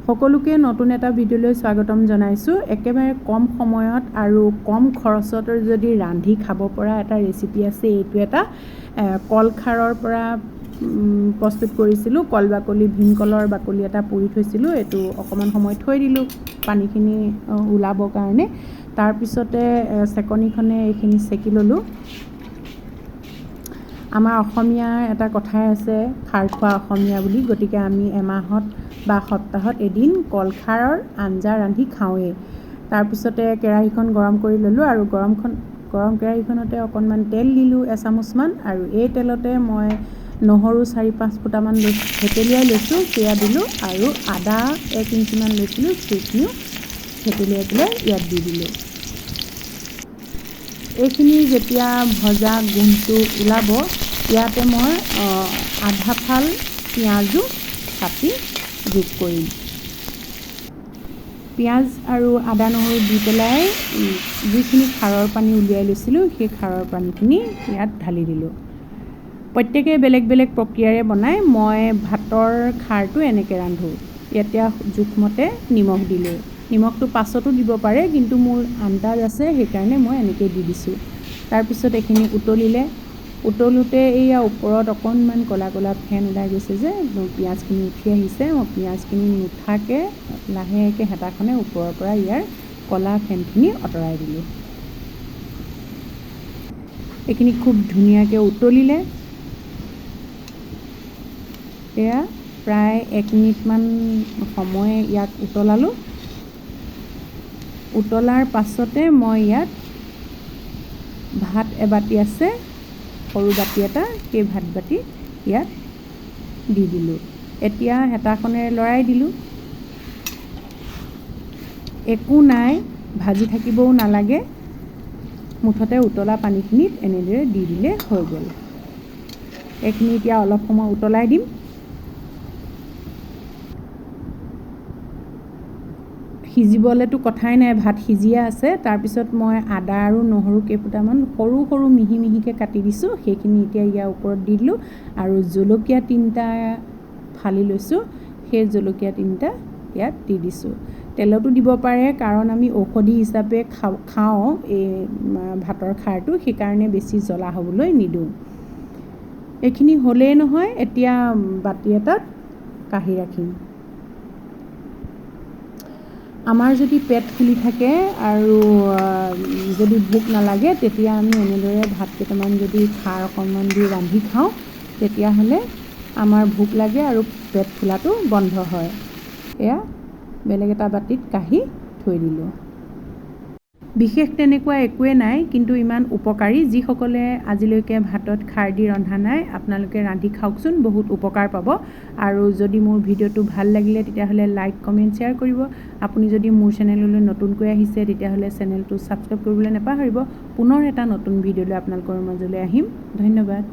সকলোকে নতুন এটা ভিডিঅ'লৈ স্বাগতম জনাইছোঁ। একেবাৰে কম সময়ত আৰু কম খৰচত যদি ৰান্ধি খাব পৰা এটা ৰেচিপি আছে। এইটো এটা কলখাৰৰ পৰা প্ৰস্তুত কৰিছিলোঁ। কল বাকলি, ভীমকলৰ বাকলি এটা পুৰি থৈছিলোঁ। এইটো অকণমান সময় থৈ দিলোঁ পানীখিনি ওলাবৰ কাৰণে। তাৰপিছতে চেকনিখনে এইখিনি চেকি ল'লোঁ। আমাৰ অসমীয়াৰ এটা কথাই আছে, খাৰ খোৱা অসমীয়া বুলি। গতিকে আমি এমাহত বা সপ্তাহত এদিন কলখাৰৰ আঞ্জা ৰান্ধি খাওঁৱেই। তাৰপিছতে কেৰাহীখন গৰম কৰি ল'লোঁ আৰু গৰম কেৰাহীখনতে অকণমান তেল দিলোঁ এচামুচমান, আৰু এই তেলতে মই নহৰু 4-5 ফুটামান থেতেলিয়াই লৈছোঁ, সেয়া দিলোঁ, আৰু আদা 1 ইঞ্চিমান লৈছিলোঁ, সেইখিনিও থেতেলিয়াই পেলাই ইয়াত দি দিলোঁ। এইখিনি যেতিয়া ভজা গোন্ধটো ওলাব, ইয়াতে মই আধা ফাল পিঁয়াজো কাটি যোগ কৰিম। পিঁয়াজ আৰু আদা নহৰু দি পেলাই যিখিনি খাৰৰ পানী উলিয়াই লৈছিলোঁ, সেই খাৰৰ পানীখিনি ইয়াত ঢালি দিলোঁ। প্ৰত্যেকেই বেলেগ বেলেগ প্ৰক্ৰিয়াৰে বনায়। মই ভাতৰ খাৰটো এনেকৈ ৰান্ধোঁ। এতিয়া জোখমতে নিমখ দিলোঁ। নিমখটো পাছতো দিব পাৰে, কিন্তু মোৰ আন্দাজ আছে, সেইকাৰণে মই এনেকৈ দি দিছোঁ। তাৰপিছত এইখিনি উতলোতে এইয়া ওপৰত অকণমান ক'লা ক'লা ফেন ওলাই গৈছে যে, পিঁয়াজখিনি উঠি আহিছে। মই পিঁয়াজখিনি নুঠাকৈ লাহেকৈ হেতাখনে ওপৰৰ পৰা ইয়াৰ ক'লা ফেনখিনি আঁতৰাই দিলোঁ। এইখিনি খুব ধুনীয়াকৈ উতলিলে। এয়া প্ৰায় 1 মিনিটমান সময় ইয়াক উতলালোঁ। উতলাৰ পাছতে মই ইয়াত ভাত এবাতি আছে, সৰু বাতি এটা, সেই ভাত বাতি ইয়াত দি দিলোঁ। এতিয়া হেতাখনেৰে লৰাই দিলোঁ। একো নাই, ভাজি থাকিবও নালাগে, মুঠতে উতলা পানীখিনিত এনেদৰে দি দিলে হৈ গ'ল। এইখিনি এতিয়া অলপ সময় উতলাই দিম। সিজিবলৈতো কথাই নাই, ভাত সিজিয়ে আছে। তাৰপিছত মই আদা আৰু নহৰু কেইফুটামান সৰু সৰু মিহি মিহিকৈ কাটি দিছোঁ, সেইখিনি এতিয়া ইয়াৰ ওপৰত দি দিলোঁ। আৰু জলকীয়া 3টা ফালি লৈছোঁ, সেই জলকীয়া 3টা ইয়াত দি দিছোঁ। তেলতো দিব পাৰে, কাৰণ আমি ঔষধি হিচাপে খাওঁ এই ভাতৰ খাৰটো, সেইকাৰণে বেছি জ্বলা হ'বলৈ নিদিওঁ। এইখিনি হ'লেই নহয়, এতিয়া বাতি এটাত কাঢ়ি ৰাখিম। আমাৰ যদি পেট ফুলি থাকে আৰু যদি ভোক নালাগে, তেতিয়া আমি এনেদৰে ভাত কেইটামান যদি খাৰ অকণমান দি ৰান্ধি খাওঁ, তেতিয়াহ'লে আমাৰ ভোক লাগে আৰু পেট ফুলাটো বন্ধ হয়। এয়া বেলেগ এটা বাতিত কাঢ়ি থৈ দিলোঁ। বিশেষ তেনেকুৱা একোৱে নাই, কিন্তু ইমান উপকাৰী। যিসকলে আজিলৈকে ভাতত খাৰ দি ৰন্ধা নাই, আপোনালোকে ৰান্ধি খাওকচোন, বহুত উপকাৰ পাব। আৰু যদি মোৰ ভিডিঅ'টো ভাল লাগিলে, তেতিয়াহ'লে লাইক, কমেণ্ট, শ্বেয়াৰ কৰিব। আপুনি যদি মোৰ চেনেললৈ নতুনকৈ আহিছে, তেতিয়াহ'লে চেনেলটো ছাবস্ক্ৰাইব কৰিবলৈ নাপাহৰিব। পুনৰ এটা নতুন ভিডিঅ' লৈ আপোনালোকৰ মাজলৈ আহিম। ধন্যবাদ।